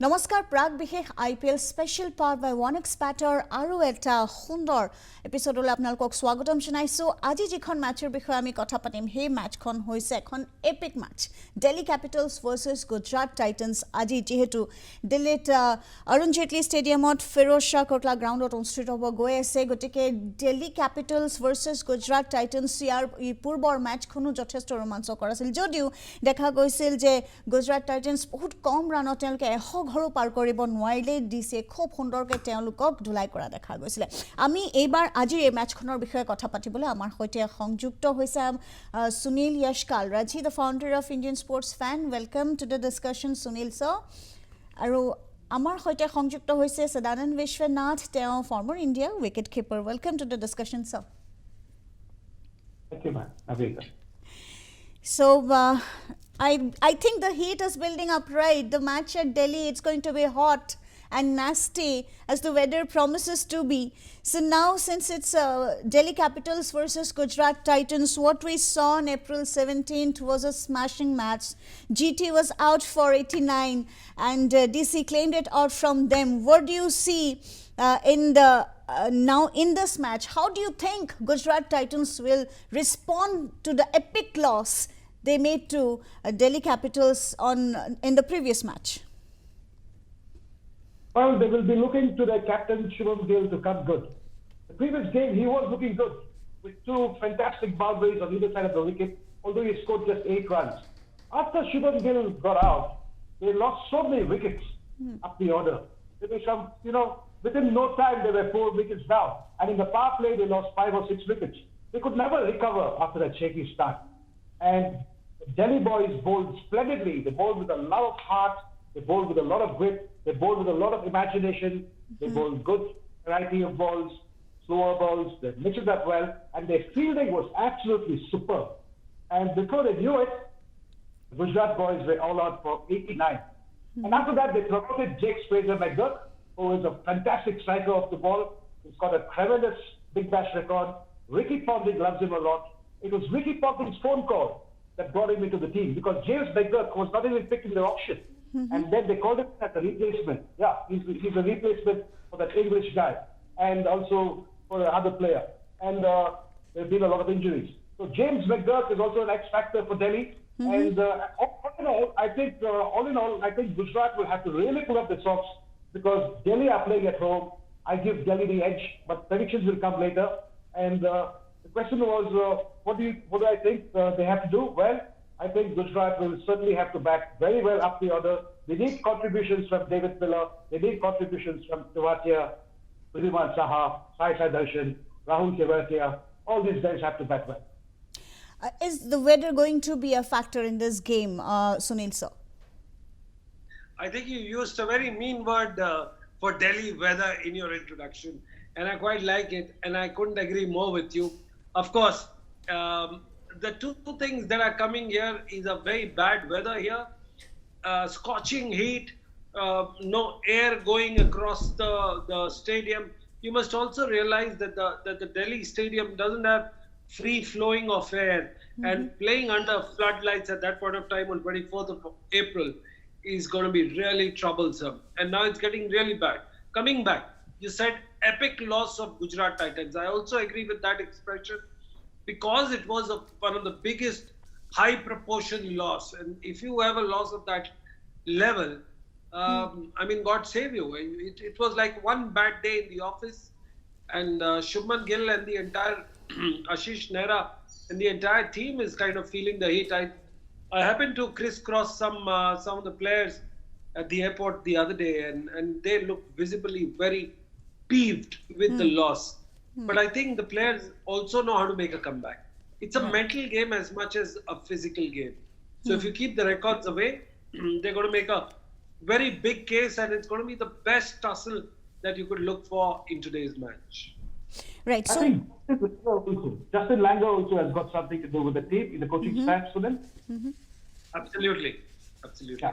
নমস্কাৰ প্ৰাগ বিশেষ IPL special part by one এক্সপাৰ্টৰ আৰু এটা সুন্দৰ এপিসোডলৈ আপোনালোকক স্বাগতম জনাইছো আজি যিখন মেচৰ বিষয়ে আমি কথা পাতিম সেই মেচখন হৈছে এখন epic Mech Delhi Capitals versus Gujarat Titans আজি যেহেতু দিল্লীত অৰুণ জেটলি ষ্টেডিয়ামত ফিৰোজ শাহ কোটলা গ্ৰাউণ্ডত অনুষ্ঠিত হ'ব গৈ আছে গতিকে Delhi Capitals versus Gujarat Titans ইয়াৰ পূৰ্বৰ মেচখনো যথেষ্ট ৰোমাঞ্চকৰ আছিল যদিও দেখা গৈছিল যে গুজৰাট টাইটান্স বহুত কম ৰানত তেওঁলোকে 100 ঘৰো পাৰ কৰিব নোৱাৰিলে ডিসি খুব সুন্দৰকৈ তেওঁলোকক ধুলাই কৰা দেখা গৈছিল আমি এইবাৰ আজি এই মেচখনৰ বিষয়ে কথা পাতিবলৈ আমাৰ সৈতে সংযুক্ত হৈছে সুনীল यशकाल ৰাজি the founder of Indian Sports Fan welcome to the discussion Sunil sir আৰু আমাৰ সৈতে সংযুক্ত হৈছে সদানন্দ বিশ্বনাথ তেওঁ former India wicket keeper welcome to the discussion sir Thank you, man. Avika. So I think the heat is building up, right? The match at Delhi, it's going to be hot and nasty as the weather promises to be. So now, since it's Delhi Capitals versus Gujarat Titans, what we saw on April 17th was a smashing match. GT was out for 89 and DC claimed it out from them. What do you see now in this match? How do you think Gujarat Titans will respond to the epic loss they made to Delhi Capitals in the previous match? Well, they will be looking to their captain Shubham Gill to come good. The previous game, he was looking good with two fantastic boundaries on either side of the wicket, although he scored just 8 runs. After Shubham Gill got out, they lost so many wickets up the order. There were some, within no time they were 4 wickets down. And in the power play, they lost 5 or 6 wickets. They could never recover after that shaky start. And the Delhi boys bowled splendidly. They bowled with a lot of heart. They bowled with a lot of wit. They bowled with a lot of imagination. They bowled good variety of balls, slower balls. They mixed it up well. And their fielding was absolutely superb. And before they knew it, the Gujarat boys were all out for 89. And after that, they promoted Jake Fraser McGurk, who is a fantastic striker of the ball. He's got a tremendous big bash record. Ricky Ponting loves him a lot. It was Ricky Ponting's phone call that brought him into the team because James McGurk was not even picked in the auction. And then they called him as a replacement. Yeah, he's a replacement for that English guy and also for the other player. And there have been a lot of injuries. So James McGurk is also an X factor for Delhi. And all in all, I think Gujarat will have to really pull up the socks because Delhi are playing at home. I give Delhi the edge, but predictions will come later. And the question was, what do I think they have to do? Well, I think Gujarat will certainly have to back very well up the order. They need contributions from David Miller. They need contributions from Tewatia, Ridhiman Saha, Sai Darshan, Rahul Tewatia. All these guys have to back well. Is the weather going to be a factor in this game, Sunil sir? I think you used a very mean word for Delhi weather in your introduction. And I quite like it, and I couldn't agree more with you. Of course, the two things that are coming here is a very bad weather here, scorching heat, no air going across the stadium. You must also realize that the Delhi stadium doesn't have free flowing of air, and playing under floodlights at that point of time on 24th of April is going to be really troublesome. And now it's getting really bad. Coming back, you said epic loss of Gujarat Titans. I also agree with that expression because it was one of the biggest high proportion loss. And if you have a loss of that level, I mean, God save you. It was like one bad day in the office, and Shubman Gill and the entire Ashish Nehra and the entire team is kind of feeling the heat. I happened to crisscross some of the players at the airport the other day, and they looked visibly very peeved with the loss. But I think the players also know how to make a comeback. It's a mental game as much as a physical game. So if you keep the records away, they're going to make a very big case, and it's going to be the best tussle that you could look for in today's match. Right. I think Justin Langer also has got something to do with the team in the coaching staff, Sunil. Absolutely. Yeah.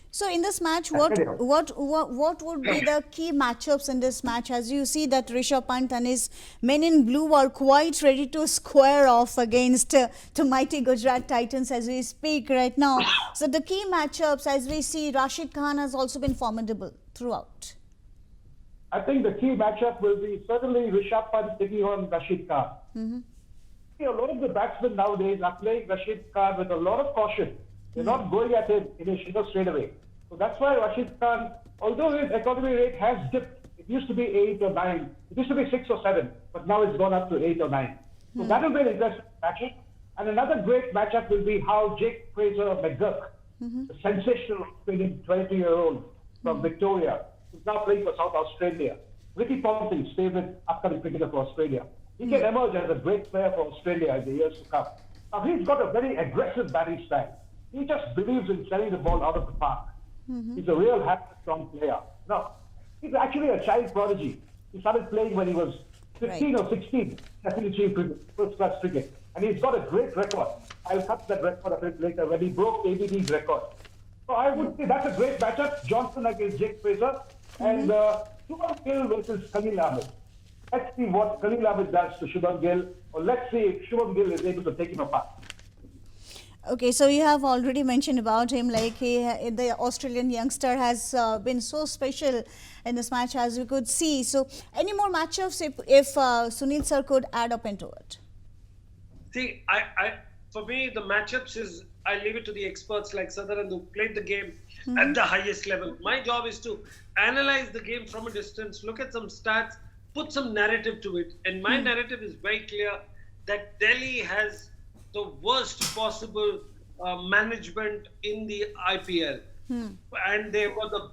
So in this match, Anyhow. what would be the key matchups in this match? As you see that Rishabh Pant and his men in blue are quite ready to square off against the mighty Gujarat Titans as we speak right now. So the key matchups, as we see, Rashid Khan has also been formidable throughout. I think the key matchup will be certainly Rishabh Pant taking on Rashid Khan. See, a lot of the batsmen nowadays are playing Rashid Khan with a lot of caution. They're not going at him straight away. So that's why Rashid Khan, although his economy rate has dipped, it used to be 8 or 9, it used to be 6 or 7, but now it's gone up to 8 or 9. So that will be an interesting matchup. And another great matchup will be how Jake Fraser McGurk, the sensational Australian 22-year-old from Victoria, who's now playing for South Australia, Ricky Ponting's favorite upcoming cricketer for Australia. He can emerge as a great player for Australia in the years to come. Now, he's got a very aggressive batting style. He just believes in sending the ball out of the park. He's a real strong player. Now, he's actually a child prodigy. He started playing when he was 15 or 16, first-class cricket. And he's got a great record. I'll cut that record a bit later when he broke ABD's record. So I would say that's a great matchup. Johnson against Jake Fraser. And Shubman Gill versus Khalil Ahmed. Let's see what Khalil Ahmed does to Shubman Gill. Or let's see if Shubman Gill is able to take him apart. Okay, so you have already mentioned about him, like the Australian youngster has been so special in this match, as we could see. So any more matchups if Sunil sir could add up into it? See, for me, the matchups is, I leave it to the experts like Sadaran who played the game at the highest level. My job is to analyze the game from a distance, look at some stats, put some narrative to it. And my narrative is very clear that Delhi has the worst possible management in the IPL. And they were the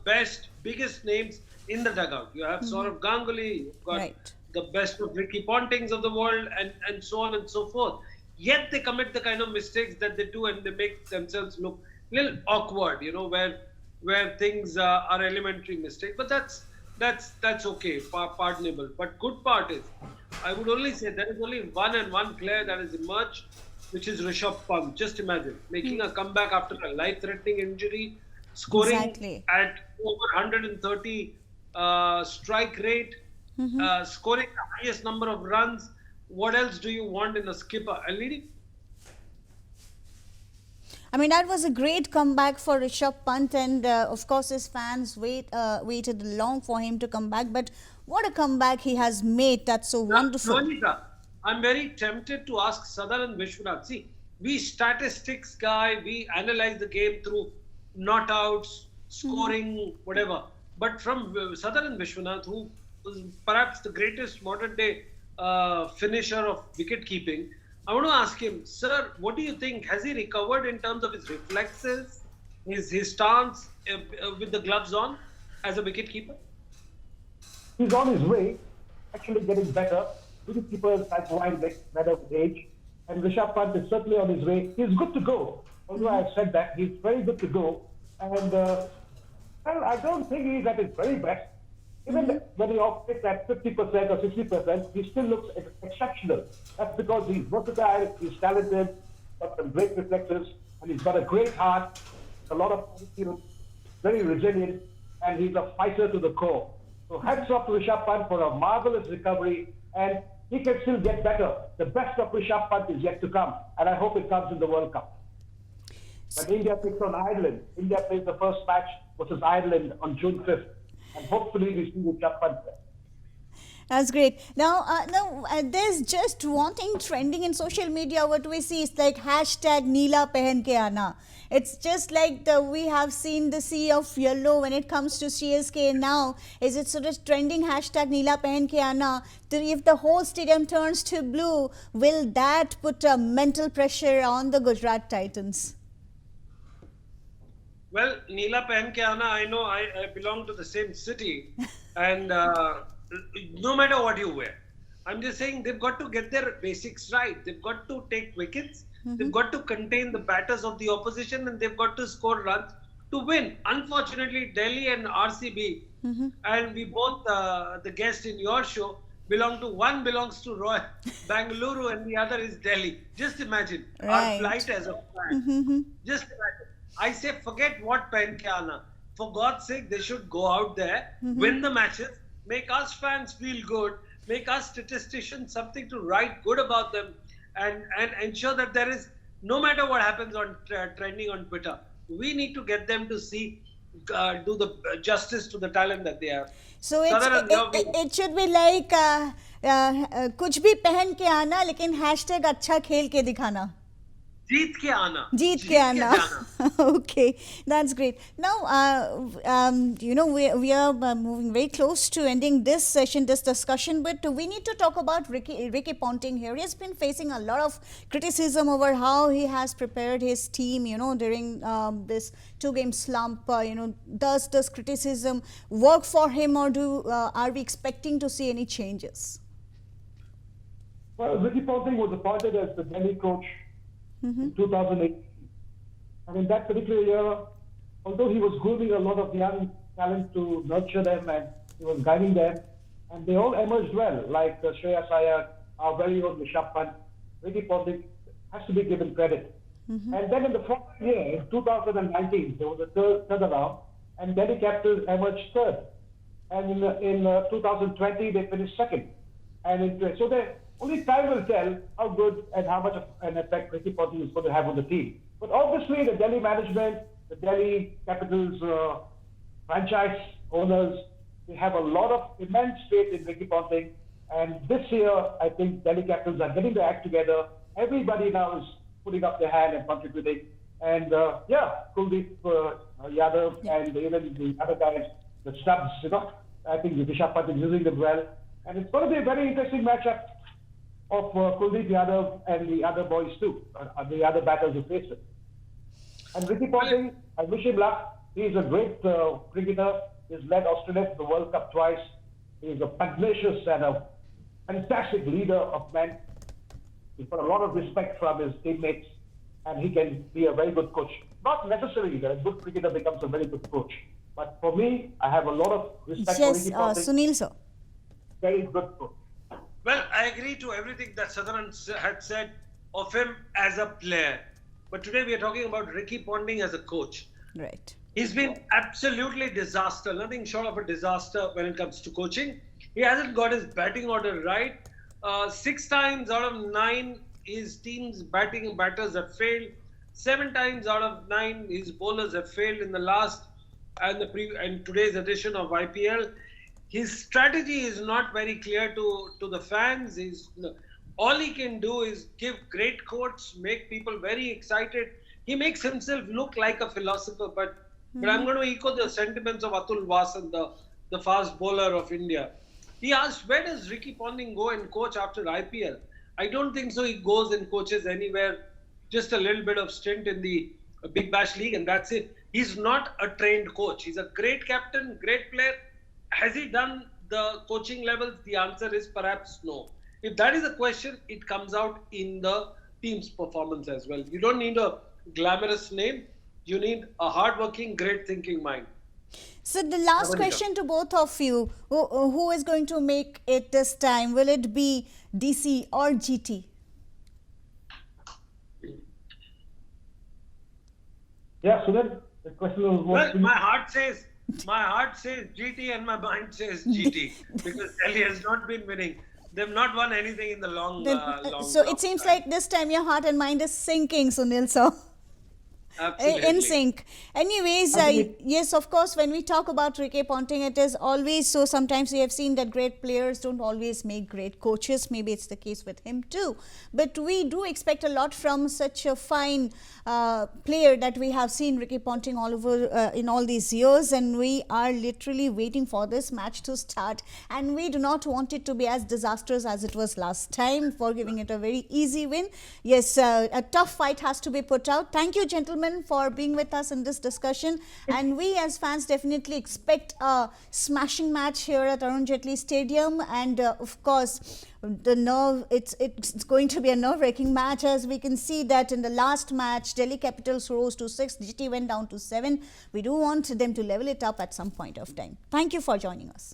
biggest names in the dugout. You have Saurav Ganguly, you've got the best of Ricky Pontings of the world, and so on and so forth. Yet they commit the kind of mistakes that they do, and they make themselves look a little awkward, where things are elementary mistakes. But that's okay, pardonable. But good part is, I would only say there is only one player that has emerged, which is Rishabh Pant. Just imagine making a comeback after a life-threatening injury, scoring at over 130 strike rate, scoring the highest number of runs. What else do you want in a skipper? And leading. I mean, that was a great comeback for Rishabh Pant, and of course his fans waited long for him to come back. But what a comeback he has made! That's so wonderful. Ronita, I'm very tempted to ask Sadaran Vishwanath. See, we statistics guy, we analyze the game through not outs, scoring, whatever. But from Sadaran Vishwanath, who is perhaps the greatest modern day finisher of wicket keeping, I want to ask him, sir, what do you think? Has he recovered in terms of his reflexes, his stance with the gloves on as a wicket keeper? He's on his way, actually getting better. Wicketkeepers type wine better with age. And Rishabh Pant is certainly on his way. He's good to go. Although I've said that, he's very good to go. And well, I don't think he's at his very best. Even when he operates at 50% or 60%, he still looks exceptional. That's because he's versatile, he's talented, got some great reflexes, and he's got a great heart, a lot of, very resilient, and he's a fighter to the core. So hats off to Rishabh Pant for a marvelous recovery, and he can still get better. The best of Rishabh Pant is yet to come, and I hope it comes in the World Cup. But India picks on Ireland. India plays the first match versus Ireland on June 5th. And hopefully we see Rishabh Pant there. That's great. Now, there's just one thing trending in social media. What we see is like hashtag Neela Pehen Ke Aana. It's just like we have seen the sea of yellow when it comes to CSK now. Is it sort of trending hashtag Neela Pehen Ke Aana? If the whole stadium turns to blue, will that put a mental pressure on the Gujarat Titans? Well, Neela Pehen Ke Aana, I know I belong to the same city, and no matter what you wear, I'm just saying they've got to get their basics right. They've got to take wickets, they've got to contain the batters of the opposition, and they've got to score runs to win. Unfortunately, Delhi and RCB, and we both, the guest in your show, one belongs to Royal Bangalore and the other is Delhi. Just imagine our flight as a fan. Just imagine. I say forget what pen ke aana. For God's sake, they should go out there, win the matches, make us fans feel good, make us statisticians something to write good about them, and ensure that there is, no matter what happens on trending on Twitter, we need to get them to see, do the justice to the talent that they have. So it should be like कुछ भी पहन के आना लेकिन hashtag अच्छा खेल के दिखाना. जीत के आना. Jeet ke aana. Okay, that's great. Now, we are moving very close to ending this session, this discussion, but we need to talk about Ricky Ponting here. He has been facing a lot of criticism over how he has prepared his team, during this two-game slump. Does this criticism work for him, or are we expecting to see any changes? Well, Ricky Ponting was appointed as the Delhi coach in 2008. And in that particular year, although he was grooming a lot of young talent to nurture them and he was guiding them, and they all emerged well, like Shreyas Iyer, our very own Rishabh Pant. Ricky Ponting has to be given credit. And then in the following year, in 2019, there was a third round, and Delhi Capitals emerged third. And in 2020, they finished second. And so only time will tell how good and how much of an effect Ricky Ponting is going to have on the team. But obviously, the Delhi management, the Delhi Capitals franchise owners, they have a lot of immense faith in Ricky Ponting. And this year, I think Delhi Capitals are getting their act together. Everybody now is putting up their hand and contributing. And Kuldeep Yadav and even the other guys, the stubs, I think Rishabh Pant is using them well. And it's going to be a very interesting matchup of Kuldeep Yadav and the other boys too, the other batters who face it. And Ricky Ponting, I wish him luck. He's a great cricketer. He's led Australia to the World Cup twice. He's a pugnacious and a fantastic leader of men. He's got a lot of respect from his teammates, and he can be a very good coach. Not necessarily that a good cricketer becomes a very good coach, but for me, I have a lot of respect for Ricky Ponting. Sunil sir. Very good coach. Well, I agree to everything that Sadaran had said of him as a player. But today we are talking about Ricky Ponting as a coach. Right. He's been absolutely disaster, nothing short of a disaster when it comes to coaching. He hasn't got his batting order right. 6 times out of 9, his team's batters have failed. 7 times out of 9, his bowlers have failed in the last and today's edition of IPL. His strategy is not very clear to the fans. All he can do is give great quotes, make people very excited. He makes himself look like a philosopher, but I'm going to echo the sentiments of Atul Vasan, the fast bowler of India. He asked, where does Ricky Ponting go and coach after IPL? I don't think so. He goes and coaches anywhere, just a little bit of stint in the Big Bash League, and that's it. He's not a trained coach. He's a great captain, great player. Has he done the coaching levels? The answer is perhaps no. If that is the question, it comes out in the team's performance as well. You don't need a glamorous name. You need a hardworking, great thinking mind. So the last question to both of you, who is going to make it this time? Will it be DC or GT? Yeah, so then the question was well, my heart says GT and my mind says GT because Delhi has not been winning. They've not won anything in the long So it seems time. like this time your heart and mind is sinking, Sunil sir. Absolutely. In sync. Anyways, yes, of course, when we talk about Ricky Ponting, it is always so. Sometimes we have seen that great players don't always make great coaches. Maybe it's the case with him too. But we do expect a lot from such a fine player that we have seen Ricky Ponting all over in all these years. And we are literally waiting for this match to start. And we do not want it to be as disastrous as it was last time for giving it a very easy win. Yes, a tough fight has to be put out. Thank you, gentlemen, for being with us in this discussion, and we as fans definitely expect a smashing match here at Arun Jaitley Stadium, and of course it's going to be a nerve-wracking match, as we can see that in the last match Delhi Capitals rose to 6, GT went down to 7. We do want them to level it up at some point of time. Thank you for joining us.